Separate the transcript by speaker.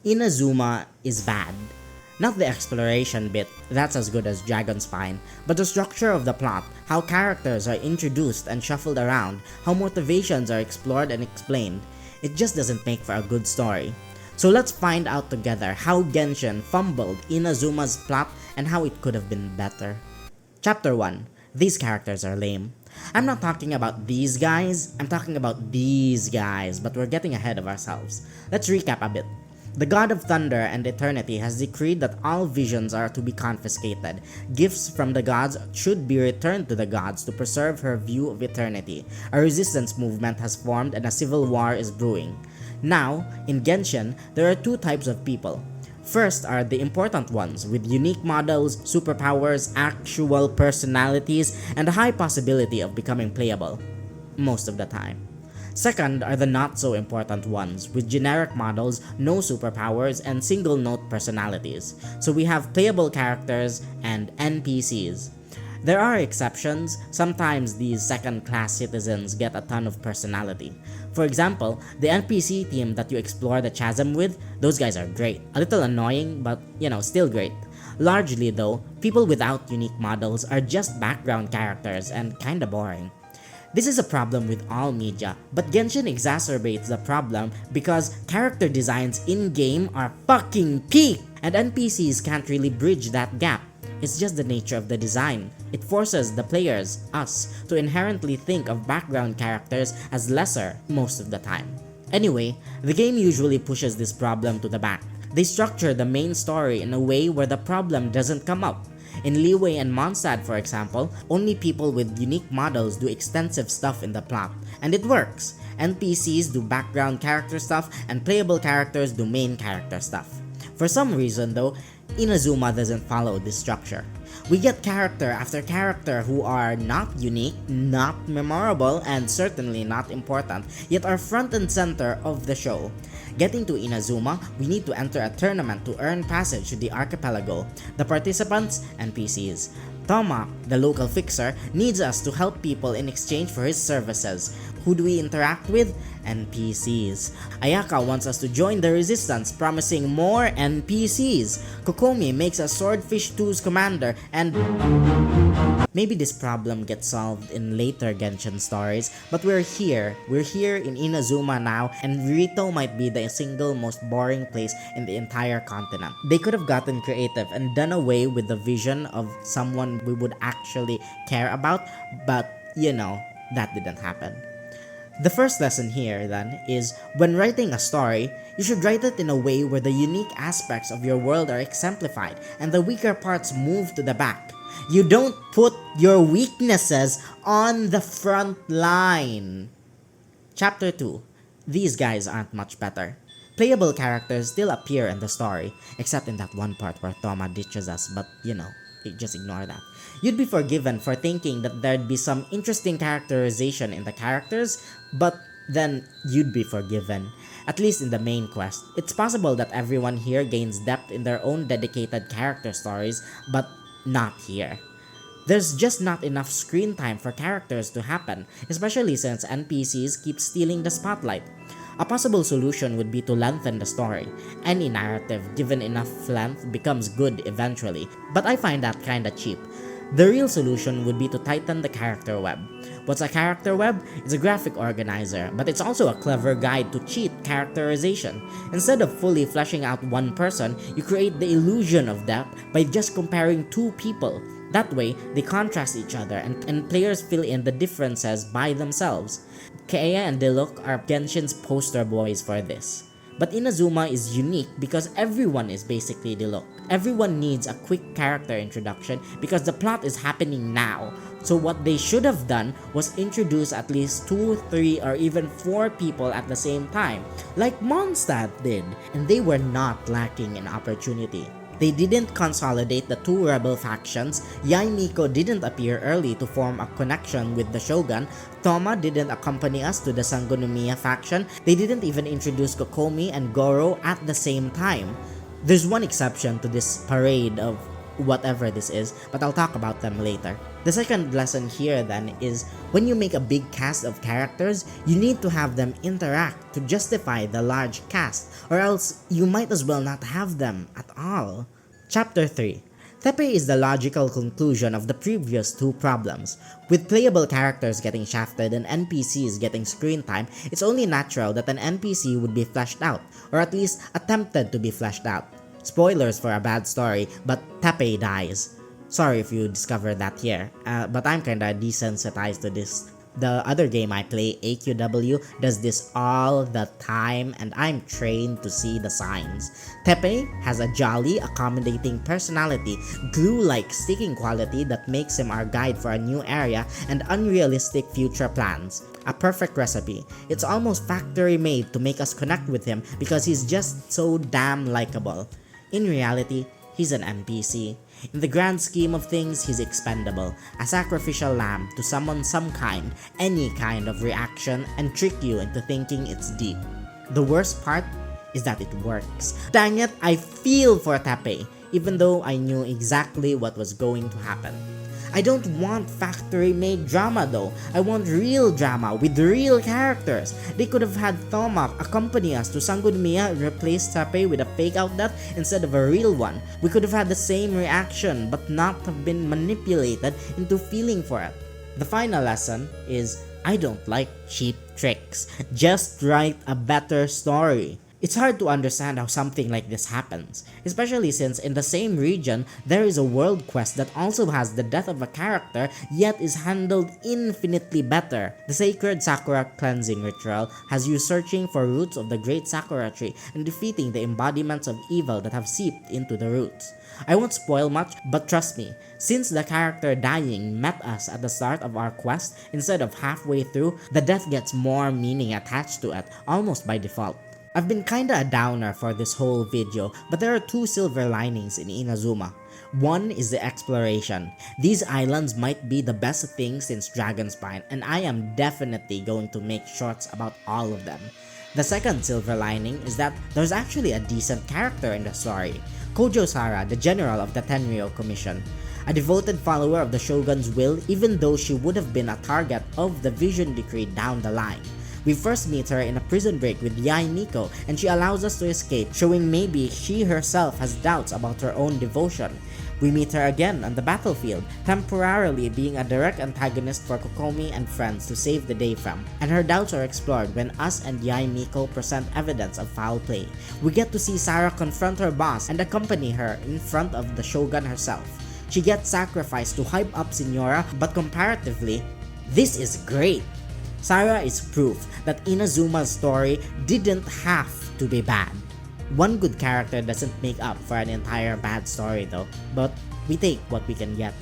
Speaker 1: Inazuma is bad. Not the exploration bit, that's as good as Dragon Spine, but the structure of the plot, how characters are introduced and shuffled around, how motivations are explored and explained. It just doesn't make for a good story. So let's find out together how Genshin fumbled Inazuma's plot and how it could have been better. Chapter 1. These characters are lame. I'm not talking about these guys, I'm talking about these guys, but we're getting ahead of ourselves. Let's recap a bit. The God of Thunder and Eternity has decreed that all visions are to be confiscated. Gifts from the gods should be returned to the gods to preserve her view of eternity. A resistance movement has formed and a civil war is brewing. Now, in Genshin, there are two types of people. First are the important ones with unique models, superpowers, actual personalities, and a high possibility of becoming playable. Most of the time. Second are the not so important ones with generic models, no superpowers, and single note personalities. So we have playable characters and NPCs. There are exceptions. Sometimes these second-class citizens get a ton of personality. For example, the NPC team that you explore the chasm with, those guys are great. A little annoying, but still great. Largely though, people without unique models are just background characters and kinda boring. This is a problem with all media, but Genshin exacerbates the problem because character designs in-game are fucking peak, and NPCs can't really bridge that gap. It's just the nature of the design. It forces the players, us, to inherently think of background characters as lesser most of the time. Anyway, the game usually pushes this problem to the back. They structure the main story in a way where the problem doesn't come up. In Liyue and Mondstadt, for example, only people with unique models do extensive stuff in the plot, and it works. NPCs do background character stuff, and playable characters do main character stuff. For some reason though, Inazuma doesn't follow this structure. We get character after character who are not unique, not memorable, and certainly not important, yet are front and center of the show. Getting to Inazuma, we need to enter a tournament to earn passage to the archipelago. The participants, NPCs. Toma, the local fixer, needs us to help people in exchange for his services. Who do we interact with? NPCs. Ayaka wants us to join the resistance, promising more NPCs. Kokomi makes us Swordfish 2's commander, and maybe this problem gets solved in later Genshin stories, but we're here in Inazuma now, and Rito might be the single most boring place in the entire continent. They could have gotten creative and done away with the vision of someone we would actually care about, but that didn't happen. The first lesson here, then, is when writing a story, you should write it in a way where the unique aspects of your world are exemplified and the weaker parts move to the back. You don't put your weaknesses on the front line. Chapter 2. These guys aren't much better. Playable characters still appear in the story, except in that one part where Toma ditches us, but just ignore that. You'd be forgiven for thinking that there'd be some interesting characterization in the characters, but then you'd be forgiven. At least in the main quest. It's possible that everyone here gains depth in their own dedicated character stories, but not here. There's just not enough screen time for characters to happen, especially since NPCs keep stealing the spotlight. A possible solution would be to lengthen the story. Any narrative given enough length becomes good eventually, but I find that kinda cheap. The real solution would be to tighten the character web. What's a character web? It's a graphic organizer, but it's also a clever guide to cheat characterization. Instead of fully fleshing out one person, you create the illusion of depth by just comparing two people. That way, they contrast each other and players fill in the differences by themselves. Keiya and Diluc are Genshin's poster boys for this. But Inazuma is unique because everyone is basically Diluc. Everyone needs a quick character introduction because the plot is happening now. So what they should have done was introduce at least 2, 3, or even 4 people at the same time, like Mondstadt did, and they were not lacking in opportunity. They didn't consolidate the two rebel factions, Yae Miko didn't appear early to form a connection with the Shogun, Toma didn't accompany us to the Sangonomiya faction, they didn't even introduce Kokomi and Goro at the same time. There's one exception to this parade of whatever this is, but I'll talk about them later. The second lesson here then is when you make a big cast of characters, you need to have them interact to justify the large cast, or else you might as well not have them at all. Chapter 3. Tepe is the logical conclusion of the previous two problems. With playable characters getting shafted and NPCs getting screen time, it's only natural that an NPC would be fleshed out, or at least attempted to be fleshed out. Spoilers for a bad story, but Tepe dies. Sorry if you discovered that here, but I'm kinda desensitized to this. The other game I play, AQW, does this all the time and I'm trained to see the signs. Tepe has a jolly, accommodating personality, glue-like sticking quality that makes him our guide for a new area and unrealistic future plans. A perfect recipe. It's almost factory made to make us connect with him because he's just so damn likable. In reality, he's an NPC. In the grand scheme of things, he's expendable, a sacrificial lamb to summon some kind, any kind of reaction and trick you into thinking it's deep. The worst part is that it works. Dang it, I feel for Tepe, even though I knew exactly what was going to happen. I don't want factory-made drama though. I want real drama with real characters. They could have had Thomak accompany us to Sangguniya and replace Tepe with a fake out death instead of a real one. We could have had the same reaction but not have been manipulated into feeling for it. The final lesson is I don't like cheap tricks. Just write a better story. It's hard to understand how something like this happens, especially since in the same region, there is a world quest that also has the death of a character yet is handled infinitely better. The sacred Sakura cleansing ritual has you searching for roots of the great Sakura tree and defeating the embodiments of evil that have seeped into the roots. I won't spoil much, but trust me, since the character dying met us at the start of our quest instead of halfway through, the death gets more meaning attached to it, almost by default. I've been kinda a downer for this whole video, but there are two silver linings in Inazuma. One is the exploration. These islands might be the best thing since Dragonspine, and I am definitely going to make shorts about all of them. The second silver lining is that there's actually a decent character in the story. Kojo Sara, the general of the Tenryou Commission. A devoted follower of the Shogun's will even though she would have been a target of the Vision Decree down the line. We first meet her in a prison break with Yae Miko and she allows us to escape, showing maybe she herself has doubts about her own devotion. We meet her again on the battlefield, temporarily being a direct antagonist for Kokomi and friends to save the day from, and her doubts are explored when us and Yae Miko present evidence of foul play. We get to see Sara confront her boss and accompany her in front of the Shogun herself. She gets sacrificed to hype up Signora, but comparatively, this is great! Sara is proof that Inazuma's story didn't have to be bad. One good character doesn't make up for an entire bad story though, but we take what we can get.